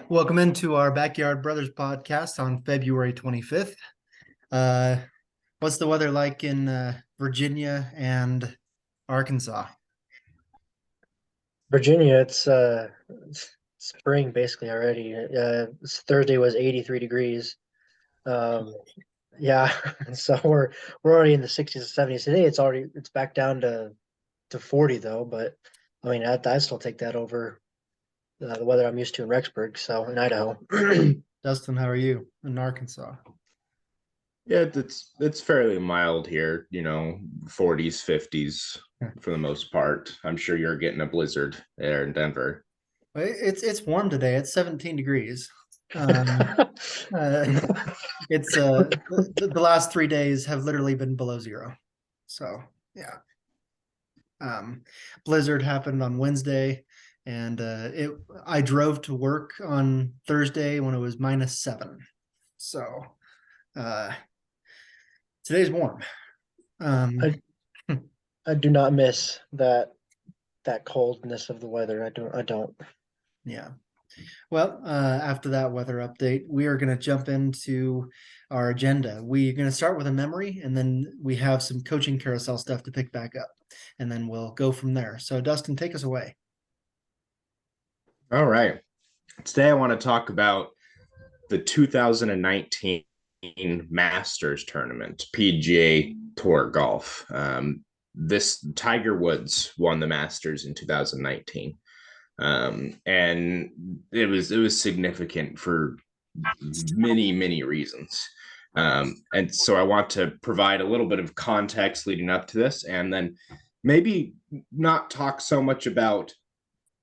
Welcome into our Backyard Brothers podcast on February 25th. Uh, what's the weather like in Virginia and Arkansas? Virginia, it's spring basically already. Thursday was 83 degrees. Um, yeah, so we're already in the 60s and 70s. Today it's back down to 40 though, but I mean I still take that over the weather I'm used to in Rexburg, so in Idaho. Dustin, how are you in Arkansas? Yeah, it's fairly mild here, 40s, 50s for the most part. I'm sure you're getting a blizzard there in Denver. It's warm today. It's 17 degrees. Um, uh, it's the last 3 days have literally been below zero. So yeah. Blizzard happened on Wednesday, and I drove to work on Thursday when it was -7. So uh, today's warm. I I do not miss that coldness of the weather. I don't. Yeah. Well, after that weather update, we are going to jump into our agenda. We're going to start with a memory, and then we have some coaching carousel stuff to pick back up, and then we'll go from there. So, Dustin, take us away. All right. Today I want to talk about the 2019 Masters tournament, PGA Tour Golf. This Tiger Woods won the Masters in 2019. And it was significant for many reasons. And so I want to provide a little bit of context leading up to this, and then maybe not talk so much about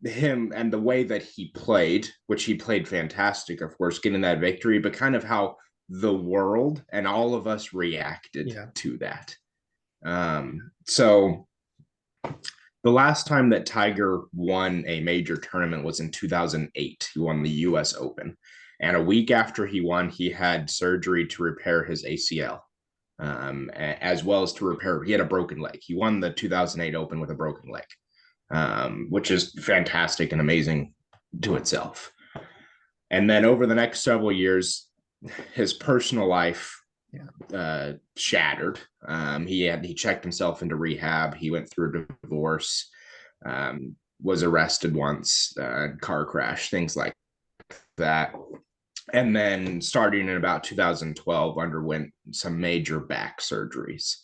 him and the way that he played, which he played fantastic, of course, getting that victory, but kind of how the world and all of us reacted to that. So the last time that Tiger won a major tournament was in 2008. He won the US Open. And a week after he won, he had surgery to repair his ACL, as well as he had a broken leg. He won the 2008 Open with a broken leg, which is fantastic and amazing to itself. And then over the next several years, his personal life shattered. He checked himself into rehab. He went through a divorce, was arrested once, car crash, things like that. And then starting in about 2012, underwent some major back surgeries.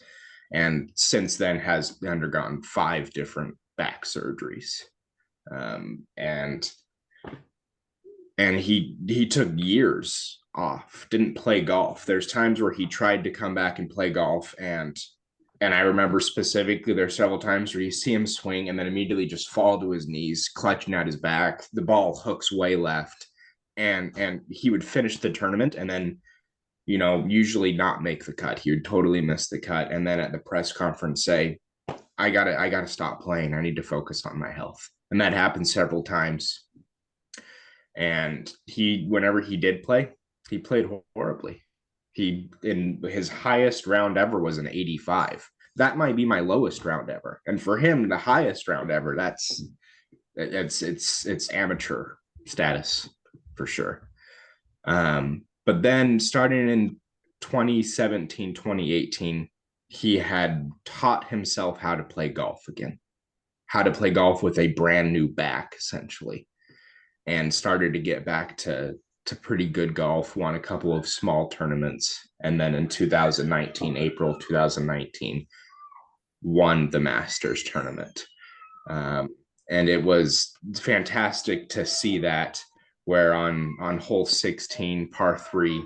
And since then has undergone 5 different back surgeries. And he took years off, didn't play golf. There's times where he tried to come back and play golf, and I remember specifically there's several times where you see him swing and then immediately just fall to his knees, clutching at his back. The ball hooks way left, and he would finish the tournament and then usually not make the cut. He would totally miss the cut, and then at the press conference say, I gotta stop playing. I need to focus on my health. And that happened several times. And whenever he did play, he played horribly. He, in his highest round ever, was an 85. That might be my lowest round ever. And for him, the highest round ever, it's amateur status for sure. But then starting in 2017, 2018, he had taught himself how to play golf again, how to play golf with a brand new back, essentially, and started to get back to pretty good golf, won a couple of small tournaments, and then in 2019, April 2019, won the Masters tournament. And it was fantastic to see that, where on hole 16, par 3,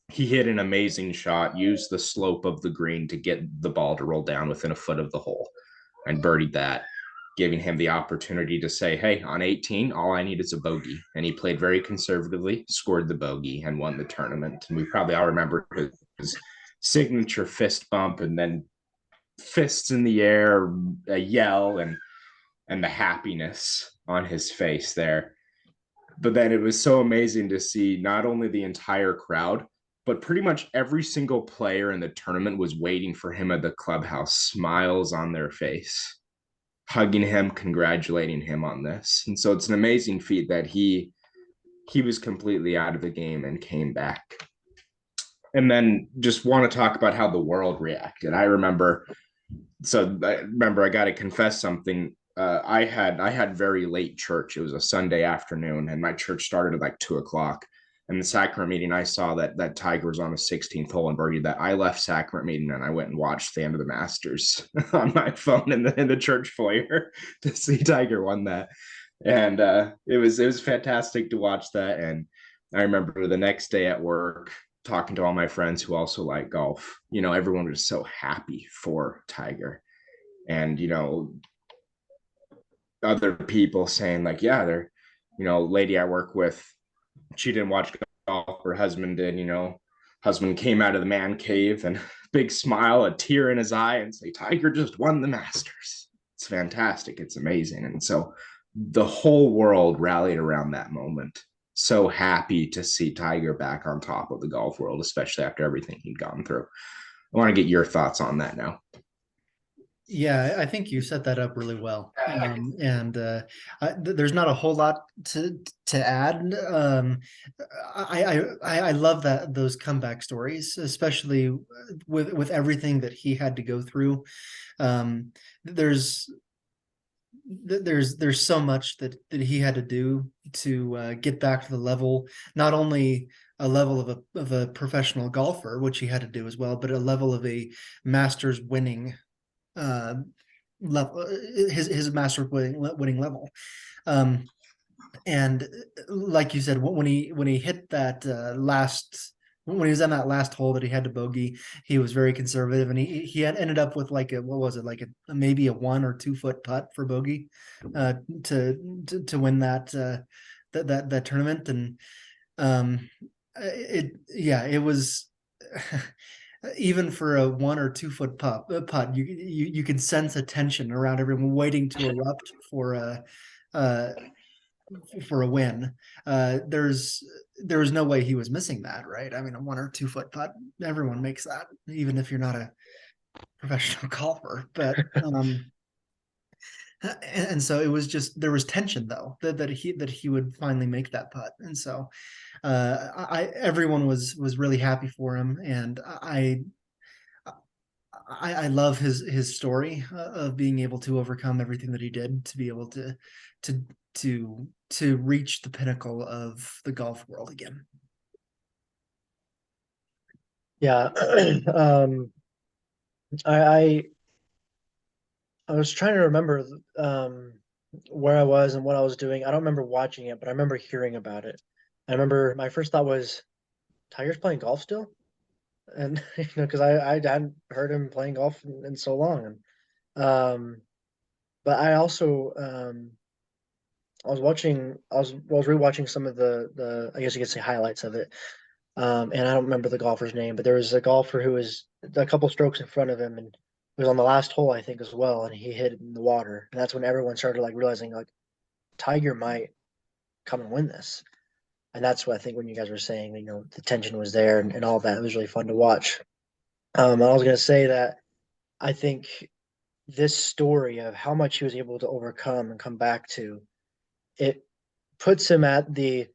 he hit an amazing shot, used the slope of the green to get the ball to roll down within a foot of the hole, and birdied that, giving him the opportunity to say, hey, on 18, all I need is a bogey. And he played very conservatively, scored the bogey, and won the tournament. And we probably all remember his signature fist bump, and then fists in the air, a yell, and the happiness on his face there. But then it was so amazing to see not only the entire crowd, but pretty much every single player in the tournament was waiting for him at the clubhouse, smiles on their face, hugging him, congratulating him on this. And so it's an amazing feat that he he was completely out of the game and came back. And then just want to talk about how the world reacted. I remember I got to confess something. I had very late church. It was a Sunday afternoon, and my church started at like 2 o'clock. And the sacrament meeting, I saw that Tiger was on the 16th hole and birdied that. I left sacrament meeting and I went and watched the end of the Masters on my phone in the church foyer to see Tiger won that. And it was fantastic to watch that. And I remember the next day at work talking to all my friends who also like golf. Everyone was so happy for Tiger, and other people saying like, yeah, they're, lady I work with, she didn't watch golf, her husband did. Husband came out of the man cave and big smile, a tear in his eye, and say, Tiger just won the Masters. It's fantastic. It's amazing. And so the whole world rallied around that moment. So happy to see Tiger back on top of the golf world, especially after everything he'd gone through. I want to get your thoughts on that now. Yeah, I think you set that up really well. And there's not a whole lot to add. I love those comeback stories, especially with everything that he had to go through. Um, there's there's so much that he had to do to get back to the level, not only a level of a professional golfer, which he had to do as well, but a level of a Masters winning uh level, his Masters winning level. um and like you said, when he hit that last when he was on that last hole that he had to bogey, he was very conservative, and he had ended up with like a, what was it, like maybe a 1 or 2 foot putt for bogey uh to win that tournament. And it was even for a 1 or 2 foot putt, you can sense a tension around everyone waiting to erupt uh, for a win. There was no way he was missing that, right? I mean, a 1 or 2 foot putt, everyone makes that, even if you're not a professional golfer. But and so it was just, there was tension though that he would finally make that putt. And so everyone was really happy for him. And I love his story of being able to overcome everything that he did to be able to to reach the pinnacle of the golf world again. Yeah. I I was trying to remember where I was and what I was doing. I don't remember watching it, but I remember hearing about it. I remember my first thought was, Tiger's playing golf still? And because I hadn't heard him playing golf in so long. And but I also I was rewatching some of the I guess you could say highlights of it. And I don't remember the golfer's name, but there was a golfer who was a couple strokes in front of him, and it was on the last hole, I think, as well, and he hit it in the water. And that's when everyone started like realizing like Tiger might come and win this. And that's what I think when you guys were saying, the tension was there and all that. It was really fun to watch. I was gonna say that I think this story of how much he was able to overcome and come back to, it puts him at the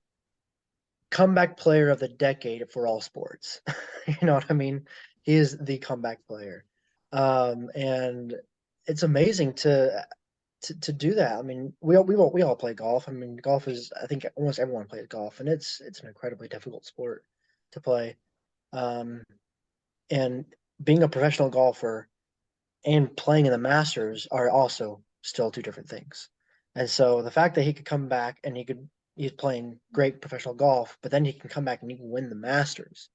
comeback player of the decade for all sports. You know what I mean? He is the comeback player. And it's amazing to do that. I mean, we all play golf. I mean, golf is, I think almost everyone plays golf, and it's an incredibly difficult sport to play. Um, and being a professional golfer and playing in the Masters are also still two different things. And so the fact that he could come back and he's playing great professional golf, but then he can come back and he can win the Masters,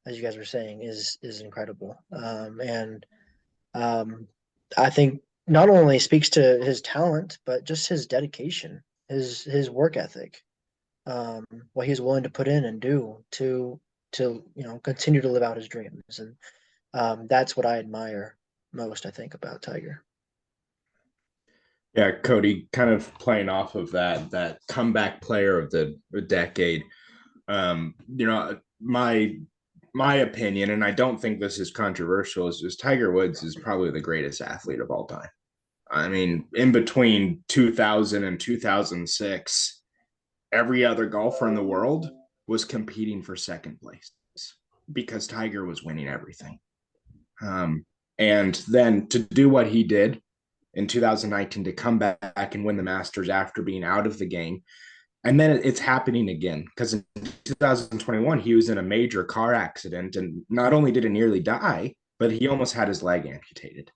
as you guys were saying, is incredible. And um, I think not only speaks to his talent, but just his dedication, his work ethic, what he's willing to put in and do to continue to live out his dreams. And that's what I admire most, I think, about Tiger. Yeah, Cody, kind of playing off of that comeback player of the decade. My opinion, and I don't think this is controversial, is Tiger Woods is probably the greatest athlete of all time. I mean, in between 2000 and 2006, every other golfer in the world was competing for second place because Tiger was winning everything. And then to do what he did in 2019, to come back and win the Masters after being out of the game. And then it's happening again, because in 2021, he was in a major car accident, and not only did he nearly die, but he almost had his leg amputated.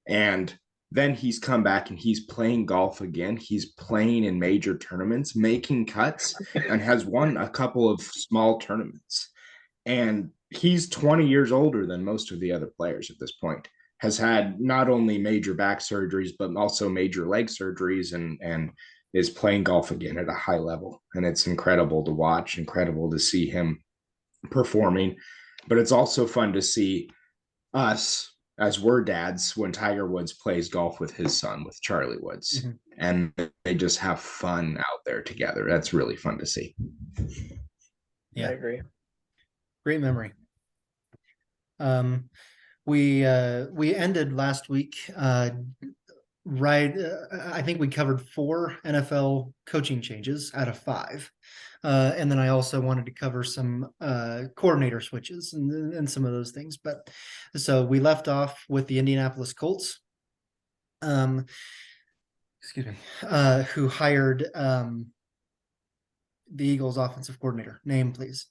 And then he's come back and he's playing golf again. He's playing in major tournaments, making cuts, and has won a couple of small tournaments. And he's 20 years older than most of the other players at this point, has had not only major back surgeries, but also major leg surgeries, and is playing golf again at a high level. And it's incredible to watch, incredible to see him performing. But it's also fun to see us, as we're dads, when Tiger Woods plays golf with his son, with Charlie Woods. Mm-hmm. And they just have fun out there together. That's really fun to see. Yeah, I agree. Great memory. We ended last week I think we covered 4 NFL coaching changes out of 5. And then I also wanted to cover some coordinator switches and some of those things. But so we left off with the Indianapolis Colts, who hired the Eagles offensive coordinator. Name, please.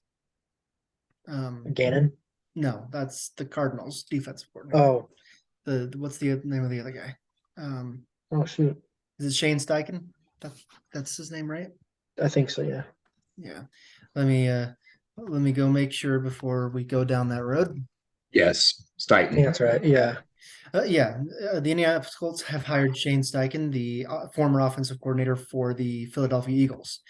Gannon? No, that's the Cardinals defensive coordinator. Oh. What's the name of the other guy? Oh, shoot. Is it Shane Steichen? That's his name, right? I think so, yeah. Yeah. Let me go make sure before we go down that road. Yes, Steichen. That's right. Yeah. The Indianapolis Colts have hired Shane Steichen, the former offensive coordinator for the Philadelphia Eagles.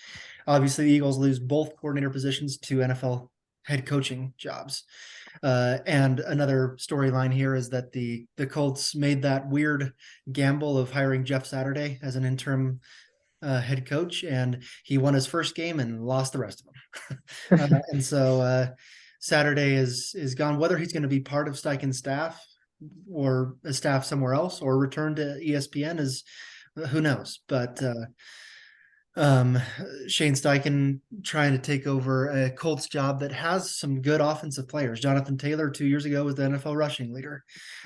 Obviously, the Eagles lose both coordinator positions to NFL head coaching jobs. And another storyline here is that the Colts made that weird gamble of hiring Jeff Saturday as an interim head coach, and he won his first game and lost the rest of them. And so Saturday is gone. Whether he's going to be part of Steichen's staff or a staff somewhere else or return to ESPN is who knows. But Shane Steichen trying to take over a Colts job that has some good offensive players. Jonathan Taylor 2 years ago was the NFL rushing leader.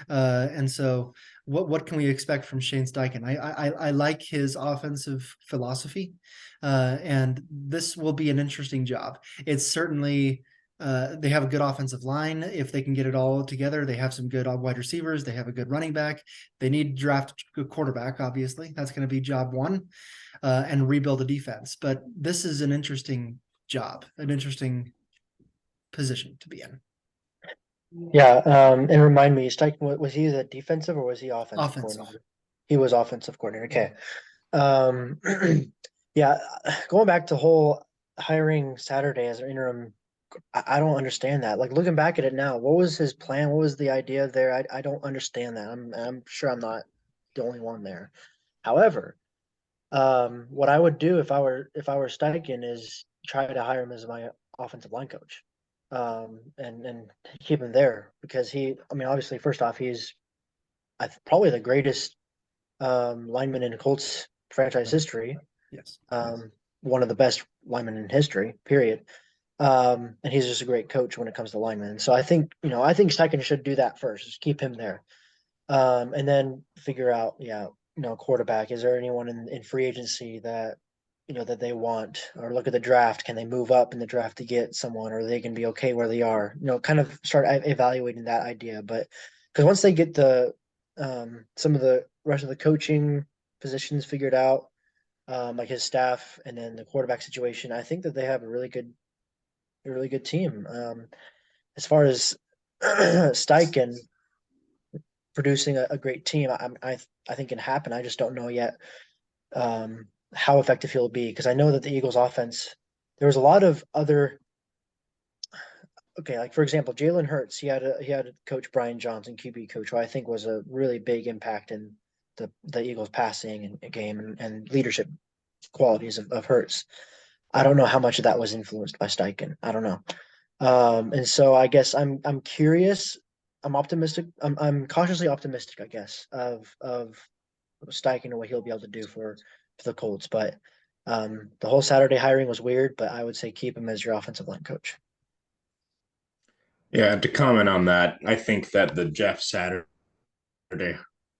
And so what can we expect from Shane Steichen? I like his offensive philosophy, and this will be an interesting job. It's certainly they have a good offensive line. If they can get it all together, they have some good wide receivers. They have a good running back. They need to draft a quarterback, obviously. That's going to be job 1. And rebuild a defense. But this is an interesting job, an interesting position to be in. Yeah, and remind me, Steichen, was he the defensive or was he offensive coordinator? He was offensive coordinator. Okay. Yeah, going back to whole hiring Saturday as an interim, I don't understand that. Like looking back at it now, what was his plan? What was the idea there? I don't understand that. I'm sure I'm not the only one there. However, what I would do if I were Steichen is try to hire him as my offensive line coach, and keep him there because obviously first off he's probably the greatest lineman in Colts franchise history. Yes. One of the best linemen in history, period. And he's just a great coach when it comes to linemen. So I think Steichen should do that first, just keep him there, and then figure out, quarterback. Is there anyone in free agency that that they want, or look at the draft? Can they move up in the draft to get someone, or they can be okay where they are? Kind of start evaluating that idea. But because once they get the some of the rest of the coaching positions figured out, like his staff and then the quarterback situation, I think that they have a really good team. As far as Steichen producing a great team, I think can happen. I just don't know yet how effective he'll be, because I know that the Eagles offense, there was a lot of other. Okay, like for example, Jalen Hurts, he had coach Brian Johnson, QB coach, who I think was a really big impact in the Eagles passing and game and leadership qualities of Hurts. I don't know how much of that was influenced by Steichen. I don't know. And so I guess I'm curious. I'm optimistic. I'm cautiously optimistic, I guess, of Steichen and what he'll be able to do for the Colts. But The whole Saturday hiring was weird, but I would say keep him as your offensive line coach. Yeah, to comment on that, I think that the Jeff Saturday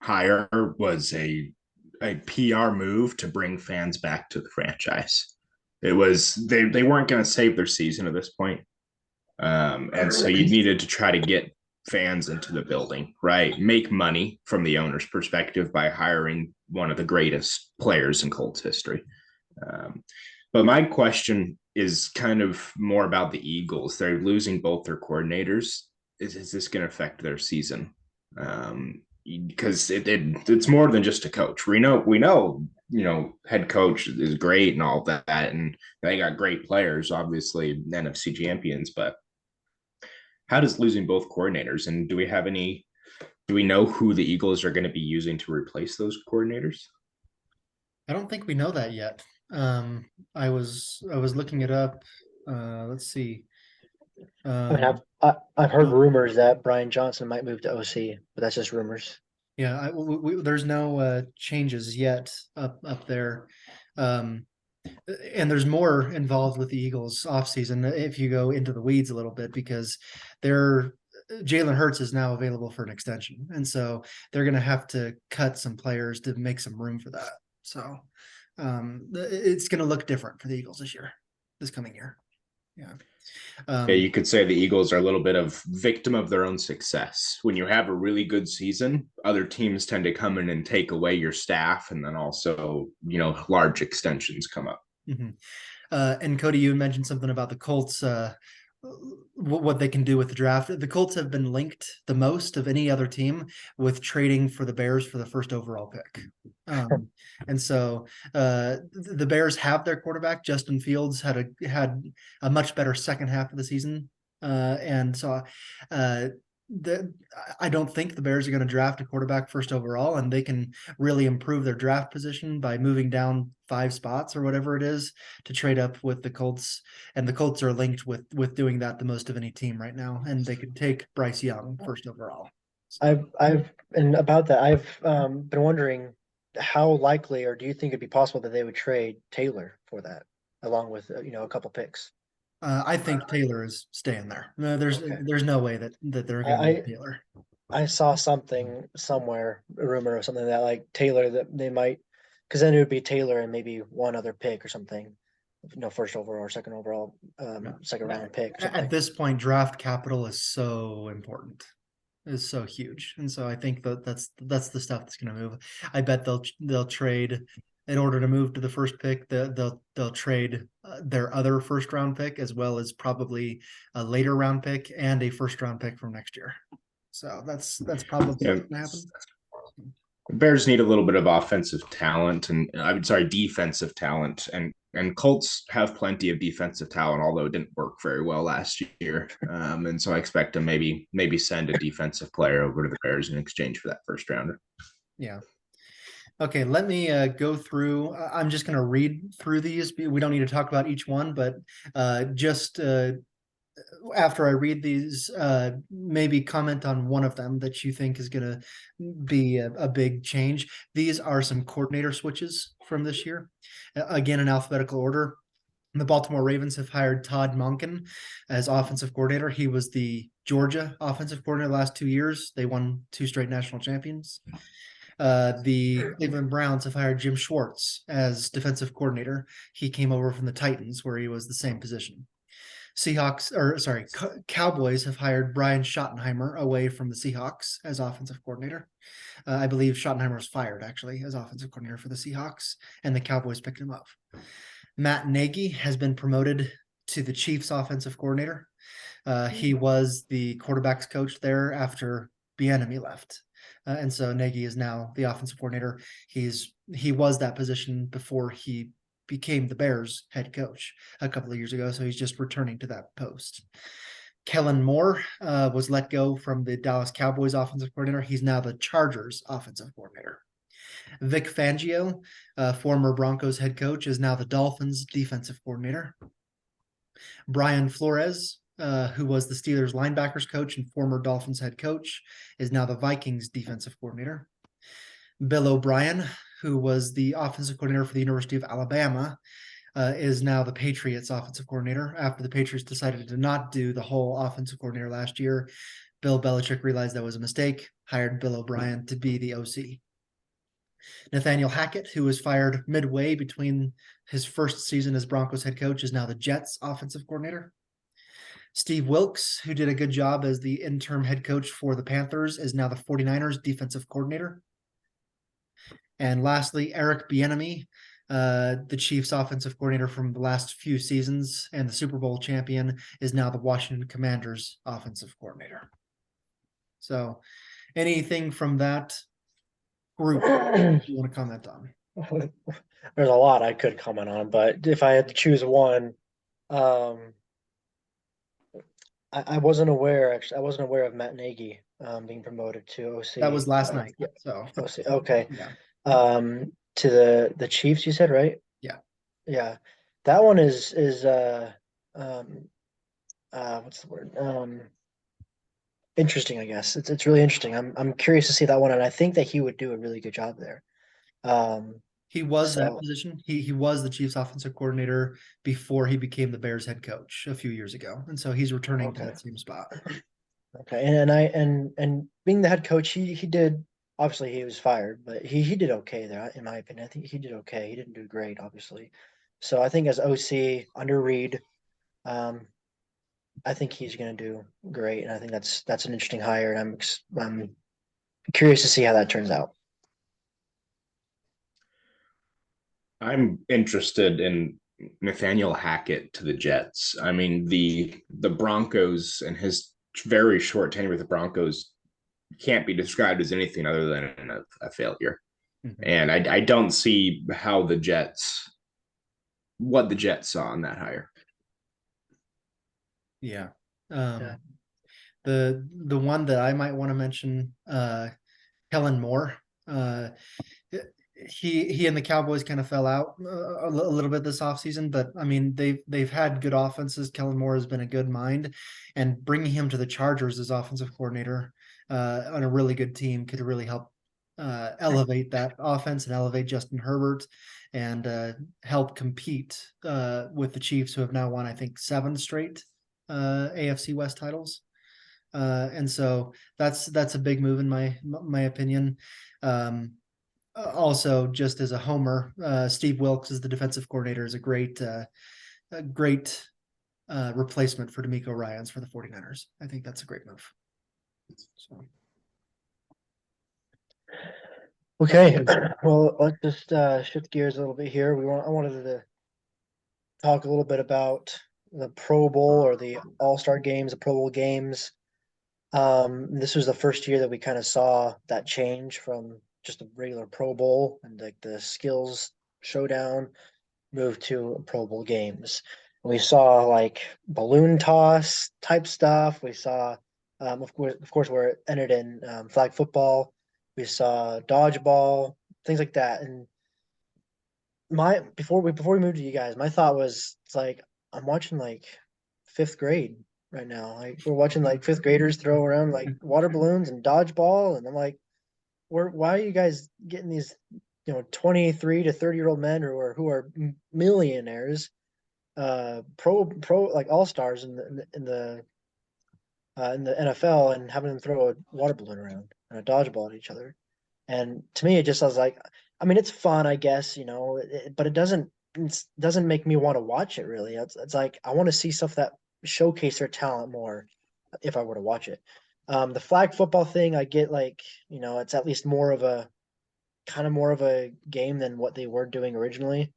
hire was a PR move to bring fans back to the franchise. It was they weren't going to save their season at this point. And so you needed to try to get fans into the building, right? Make money from the owner's perspective by hiring one of the greatest players in Colts history. But my question is kind of more about the Eagles. They're losing both their coordinators. Is this going to affect their season? Because it's more than just a coach. We know, head coach is great and all that, and they got great players, obviously NFC champions. But how does losing both coordinators, and do we know who the Eagles are going to be using to replace those coordinators? I don't think we know that yet. I was looking it up. Let's see. I mean, I've heard rumors that Brian Johnson might move to OC, but that's just rumors. Yeah, there's no changes yet up there. And there's more involved with the Eagles offseason if you go into the weeds a little bit, because Jalen Hurts is now available for an extension. And so they're going to have to cut some players to make some room for that. So it's going to look different for the Eagles this coming year. Yeah. Yeah, you could say the Eagles are a little bit of victim of their own success. When you have a really good season, other teams tend to come in and take away your staff, and then also, large extensions come up. Mm-hmm. And Cody, you mentioned something about the Colts, what they can do with the draft. The Colts have been linked the most of any other team with trading for the Bears for the first overall pick. And so the Bears have their quarterback. Justin Fields had a much better second half of the season. And so I don't think the Bears are going to draft a quarterback first overall, and they can really improve their draft position by moving down 5 spots or whatever it is to trade up with the Colts. And the Colts are linked with doing that the most of any team right now, and they could take Bryce Young first overall. And about that, I've been wondering how likely, or do you think it'd be possible that they would trade Taylor for that, along with a couple picks? I think Taylor is staying there. No, there's no way that they're going to get Taylor. I saw something somewhere, a rumor or something that like Taylor, that they might, because then it would be Taylor and maybe one other pick or something, first overall or second overall, second round pick. Or something. At this point, draft capital is so important, is so huge, and so I think that's the stuff that's going to move. I bet they'll trade. In order to move to the first pick, they'll trade their other first round pick, as well as probably a later round pick and a first round pick from next year. So that's probably what's going to happen. The Bears need a little bit of offensive talent, and defensive talent, and Colts have plenty of defensive talent, although it didn't work very well last year. And so I expect to maybe send a defensive player over to the Bears in exchange for that first rounder. Yeah. Okay, let me go through. I'm just going to read through these. We don't need to talk about each one, but just after I read these, maybe comment on one of them that you think is going to be a big change. These are some coordinator switches from this year. Again, in alphabetical order. The Baltimore Ravens have hired Todd Monken as offensive coordinator. He was the Georgia offensive coordinator the last 2 years. They won 2 straight national champions. The Cleveland Browns have hired Jim Schwartz as defensive coordinator. He came over from the Titans, where he was the same position. Cowboys have hired Brian Schottenheimer away from the Seahawks as offensive coordinator. I believe Schottenheimer was fired, actually, as offensive coordinator for the Seahawks, and the Cowboys picked him up. Matt Nagy has been promoted to the Chiefs offensive coordinator. He was the quarterback's coach there after Bieniemy left. And so Nagy is now the offensive coordinator. He was that position before he became the Bears head coach a couple of years ago. So he's just returning to that post. Kellen Moore was let go from the Dallas Cowboys offensive coordinator. He's now the Chargers offensive coordinator. Vic Fangio, former Broncos head coach, is now the Dolphins defensive coordinator. Brian Flores, who was the Steelers linebackers coach and former Dolphins head coach, is now the Vikings defensive coordinator. Bill O'Brien, who was the offensive coordinator for the University of Alabama, is now the Patriots offensive coordinator. After the Patriots decided to not do the whole offensive coordinator last year, Bill Belichick realized that was a mistake, hired Bill O'Brien to be the OC. Nathaniel Hackett, who was fired midway between his first season as Broncos head coach, is now the Jets offensive coordinator. Steve Wilkes, who did a good job as the interim head coach for the Panthers, is now the 49ers defensive coordinator. And lastly, Eric Bieniemy, the Chiefs offensive coordinator from the last few seasons and the Super Bowl champion, is now the Washington Commanders offensive coordinator. So anything from that group you want to comment on? There's a lot I could comment on, but if I had to choose one, I wasn't aware, actually. I wasn't aware of Matt Nagy being promoted to OC. That was last night. Yeah, So OC. Okay. yeah. To the Chiefs, you said, right? Yeah. Yeah. That one is what's the word? Interesting, I guess. It's really interesting. I'm curious to see that one, and I think that he would do a really good job there. He was that So position. He was the Chiefs offensive coordinator before he became the Bears head coach a few years ago. And so he's returning to okay. that same spot. Okay. And being the head coach, he did, obviously he was fired, but he did okay there, in my opinion. I think he did okay. He didn't do great, obviously. So I think as OC under Reed, I think he's going to do great, and I think that's an interesting hire, and I'm curious to see how that turns out. I'm interested in Nathaniel Hackett to the Jets. I mean, the Broncos and his very short tenure with the Broncos can't be described as anything other than a failure. Mm-hmm. And I don't see how what the Jets saw in that hire. Yeah. The one that I might want to mention, Kellen Moore. He and the Cowboys kind of fell out a little bit this offseason, but I mean they've had good offenses. Kellen Moore has been a good mind, and bringing him to the Chargers as offensive coordinator on a really good team could really help elevate that offense and elevate Justin Herbert and help compete with the Chiefs, who have now won, I think, 7 straight AFC West titles. And so that's a big move in my opinion. Also, just as a homer, Steve Wilkes as the defensive coordinator is a great replacement for DeMeco Ryans for the 49ers. I think that's a great move. So. Okay, well, let's just shift gears a little bit here. I wanted to talk a little bit about the Pro Bowl or the All-Star games, the Pro Bowl games. This was the first year that we kind of saw that change from just a regular Pro Bowl and like the skills showdown move to Pro Bowl games. We saw like balloon toss type stuff. We saw, of course, where it ended in flag football. We saw dodgeball, things like that. And before we moved to you guys, my thought was, it's like I'm watching like 5th grade right now. Like we're watching like 5th graders throw around like water balloons and dodgeball, and I'm like, why are you guys getting these 23 to 30-year-old men who are millionaires, pro like all-stars in the NFL, and having them throw a water balloon around and a dodgeball at each other? And to me, I was like, I mean, it's fun, I guess, but it doesn't make me want to watch it really. It's like I want to see stuff that showcase their talent more if I were to watch it. The flag football thing, I get, like, it's at least more of a game than what they were doing originally.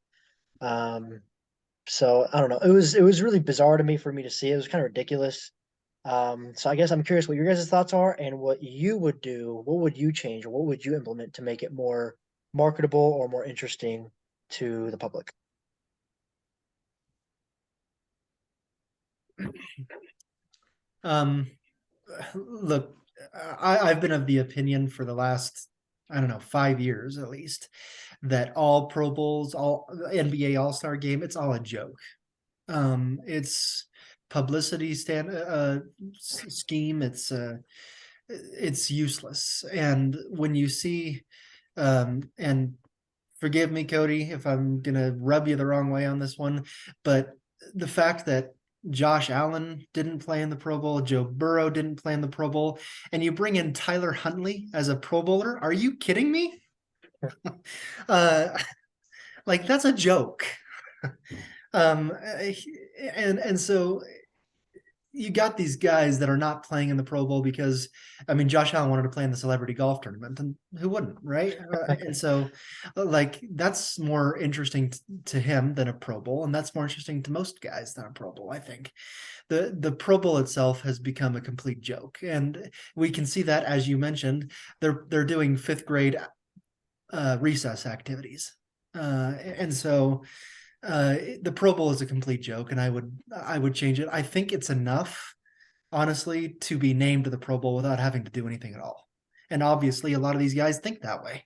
So I don't know. It was really bizarre to me for me to see. It was kind of ridiculous. So I guess I'm curious what your guys' thoughts are and what you would do. What would you change, or what would you implement to make it more marketable or more interesting to the public? Look, I've been of the opinion for the last, I don't know, 5 years at least, that all Pro Bowls, all NBA All-Star game, it's all a joke. It's publicity scheme. It's useless. And when you see, and forgive me, Cody, if I'm gonna rub you the wrong way on this one, but the fact that Josh Allen didn't play in the Pro Bowl, Joe Burrow didn't play in the Pro Bowl, and you bring in Tyler Huntley as a Pro Bowler, are you kidding me? uh, like that's a joke. um, and so you got these guys that are not playing in the Pro Bowl because, I mean, Josh Allen wanted to play in the celebrity golf tournament, and who wouldn't, right? And so, like, that's more interesting to him than a Pro Bowl, and that's more interesting to most guys than a Pro Bowl, I think. The Pro Bowl itself has become a complete joke, and we can see that, as you mentioned, they're doing fifth grade recess activities, and so the Pro Bowl is a complete joke, and I would change it. I think it's enough, honestly, to be named to the Pro Bowl without having to do anything at all. And obviously, a lot of these guys think that way.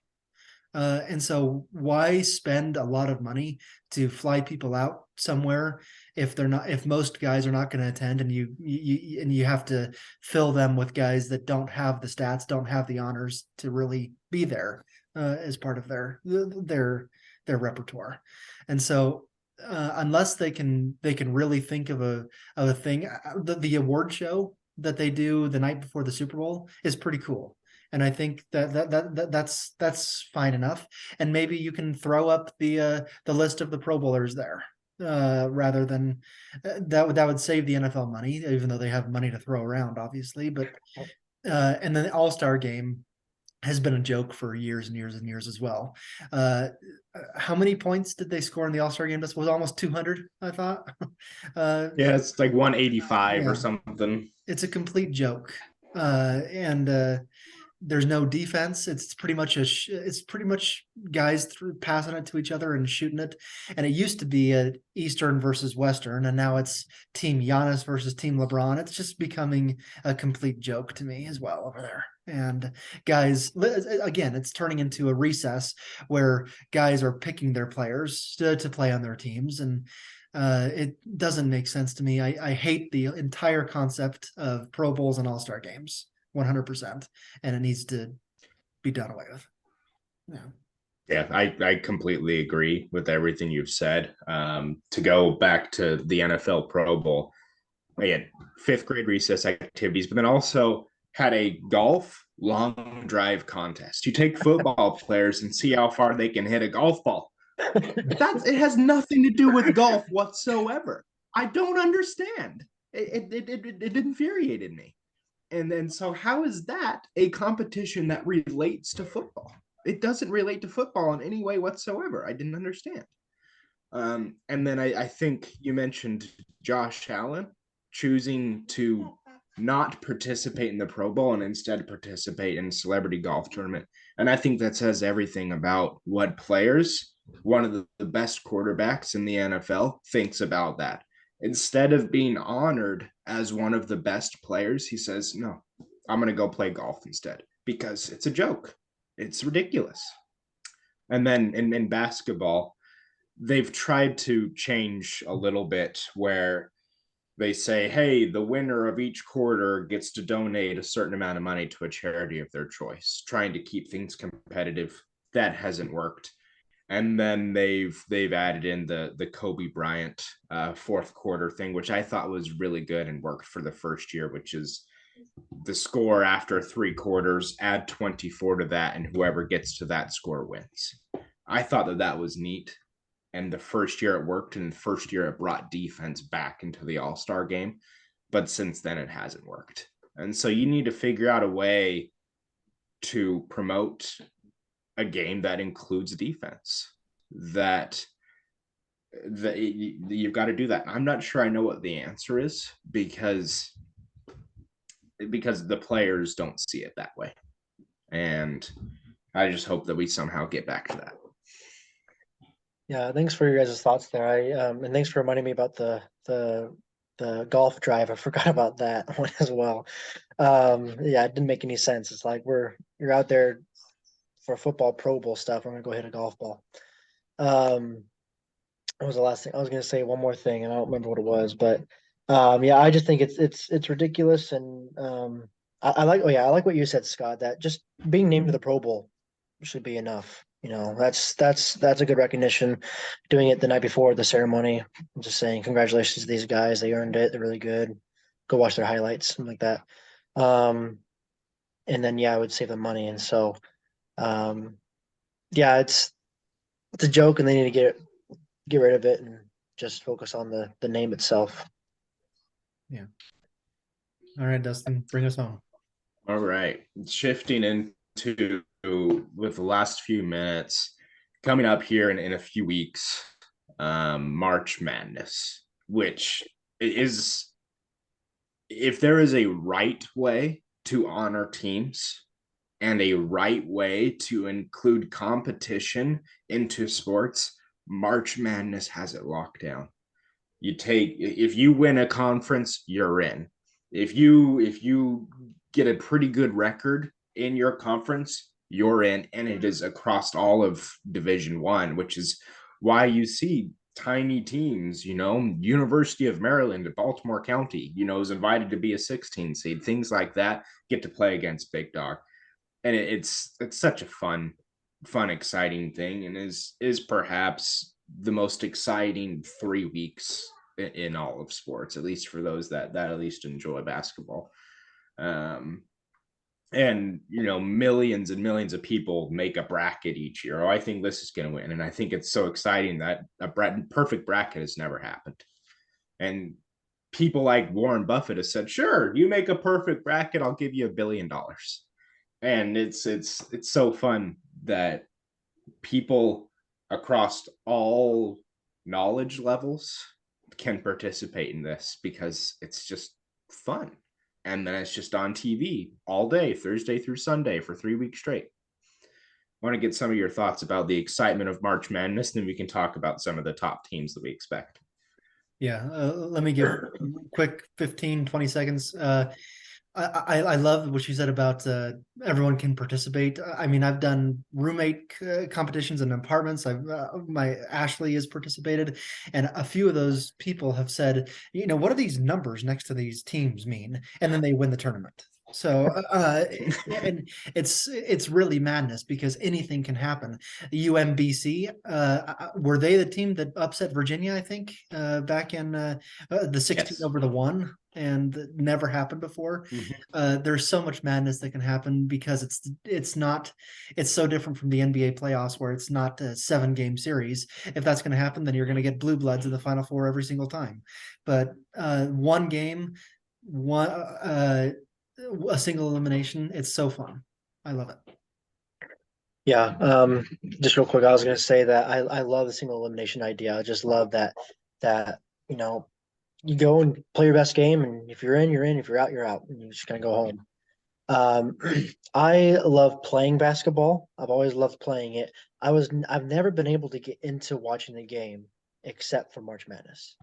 And so, why spend a lot of money to fly people out somewhere if they're not, if most guys are not going to attend, and you have to fill them with guys that don't have the stats, don't have the honors to really be there as part of their repertoire. And so unless they can really think of a thing, the award show that they do the night before the Super Bowl is pretty cool. And I think that's fine enough. And maybe you can throw up the list of the Pro Bowlers there rather than that would save the NFL money, even though they have money to throw around, obviously. But and then the All-Star game has been a joke for years and years and years as well. How many points did they score in the All-Star game? This was almost 200, I thought. Yeah, it's like 185 Yeah. or something. It's a complete joke. And there's no defense. It's pretty much it's pretty much guys passing it to each other and shooting it. And it used to be a Eastern versus Western, and now it's Team Giannis versus Team LeBron. It's just becoming a complete joke to me as well over there. And guys, again, it's turning into a recess where guys are picking their players to play on their teams, and it doesn't make sense to me. I hate the entire concept of Pro Bowls and All-Star games 100%, and it needs to be done away with. Yeah. Yeah, I completely agree with everything you've said. To go back to the NFL Pro Bowl, we had fifth grade recess activities, but then also had a golf long drive contest. You take football players and see how far they can hit a golf ball. It has nothing to do with golf whatsoever. I don't understand. It infuriated me. And then so how is that a competition that relates to football? It doesn't relate to football in any way whatsoever. I didn't understand. And then I think you mentioned Josh Allen choosing to not participate in the Pro Bowl and instead participate in celebrity golf tournament. And I think that says everything about what players, one of the best quarterbacks in the NFL, thinks about that. Instead of being honored as one of the best players, he says, no, I'm going to go play golf instead because it's a joke. It's ridiculous. And then in basketball, they've tried to change a little bit where they say, hey, the winner of each quarter gets to donate a certain amount of money to a charity of their choice, trying to keep things competitive. That hasn't worked. And then they've added in the Kobe Bryant fourth quarter thing, which I thought was really good and worked for the first year, which is the score after three quarters, add 24 to that, and whoever gets to that score wins. I thought that was neat. And the first year it worked, and the first year it brought defense back into the All-Star game. But since then, it hasn't worked. And so you need to figure out a way to promote a game that includes defense. That you've got to do that. I'm not sure I know what the answer is because the players don't see it that way. And I just hope that we somehow get back to that. Yeah, thanks for your guys' thoughts there. And thanks for reminding me about the golf drive. I forgot about that one as well. Yeah, it didn't make any sense. It's like you're out there for football Pro Bowl stuff. I'm gonna go hit a golf ball. What was the last thing I was gonna say? One more thing, and I don't remember what it was, but yeah, I just think it's ridiculous, and I like what you said, Scott. That just being named to the Pro Bowl should be enough. that's a good recognition. Doing it the night before the ceremony, I'm just saying congratulations to these guys. They earned it. They're really good. Go watch their highlights, something like that. And then I would save them money. And so it's a joke, and they need to get rid of it and just focus on the name itself. Yeah. All right, Dustin, bring us home. All right. Shifting into with the last few minutes coming up here in a few weeks, March Madness, which is, if there is a right way to honor teams and a right way to include competition into sports, March Madness has it locked down. If you win a conference, you're in. If you get a pretty good record in your conference, you're in, and it is across all of Division One, which is why you see tiny teams, University of Maryland, Baltimore County, is invited to be a 16 seed, things like that, get to play against Big Dog. And it's such a fun, exciting thing, and is perhaps the most exciting 3 weeks in all of sports, at least for those that at least enjoy basketball. And millions and millions of people make a bracket each year. I think this is going to win, and I think it's so exciting that a perfect bracket has never happened. And people like Warren Buffett have said, "Sure, you make a perfect bracket, I'll give you $1 billion." And it's so fun that people across all knowledge levels can participate in this, because it's just fun. And then it's just on TV all day, Thursday through Sunday, for 3 weeks straight. I want to get some of your thoughts about the excitement of March Madness, then we can talk about some of the top teams that we expect. Yeah, let me give a quick 15-20 seconds. I love what you said about everyone can participate. I mean, I've done roommate competitions in apartments. My Ashley has participated, and a few of those people have said, what do these numbers next to these teams mean? And then they win the tournament. So, and it's really madness, because anything can happen. UMBC, were they the team that upset Virginia, I think, back in the 16 over the 1? And never happened before. There's so much madness that can happen, because it's so different from the NBA playoffs, where it's not a 7-game series. If that's going to happen, then you're going to get blue bloods in the Final Four every single time. But one game, a single elimination, it's so fun. I love it. Yeah, just real quick, I was going to say that I love the single elimination idea. I just love that you go and play your best game, and if you're in, you're in. If you're out, you're out, and you just kind of go home. I love playing basketball. I've always loved playing it. I've never been able to get into watching the game except for March Madness.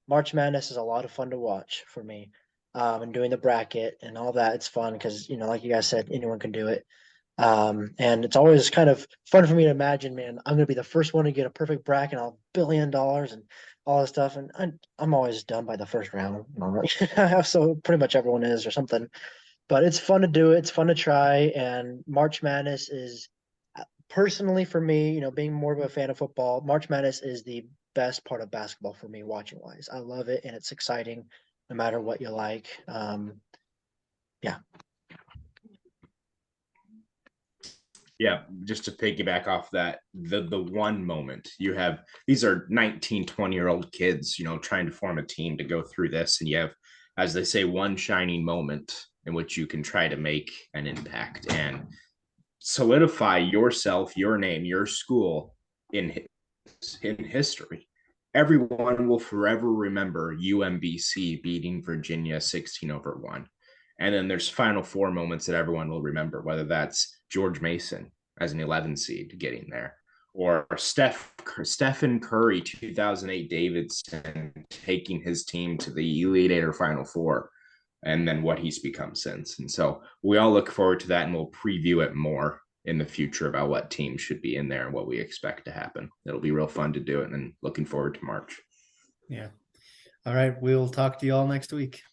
March Madness is a lot of fun to watch for me. And doing the bracket and all that, it's fun because, like you guys said, anyone can do it. And it's always kind of fun for me to imagine, man, I'm going to be the first one to get a perfect bracket, and $1 billion and all this stuff. And I'm always done by the first round. So pretty much everyone is, or something. But it's fun to do it. It's fun to try. And March Madness is, personally for me, being more of a fan of football, March Madness is the best part of basketball for me, watching wise. I love it, and it's exciting no matter what you like. Yeah. Yeah, just to piggyback off that, the one moment you have, these are 19, 20-year-old kids, trying to form a team to go through this. And you have, as they say, one shining moment in which you can try to make an impact and solidify yourself, your name, your school in history. Everyone will forever remember UMBC beating Virginia 16 over 1. And then there's Final Four moments that everyone will remember, whether that's George Mason as an 11 seed getting there, or Stephen Curry, 2008 Davidson, taking his team to the Elite Eight or Final Four, and then what he's become since. And so we all look forward to that, and we'll preview it more in the future about what teams should be in there and what we expect to happen. It'll be real fun to do it, and looking forward to March. Yeah. All right. We'll talk to you all next week.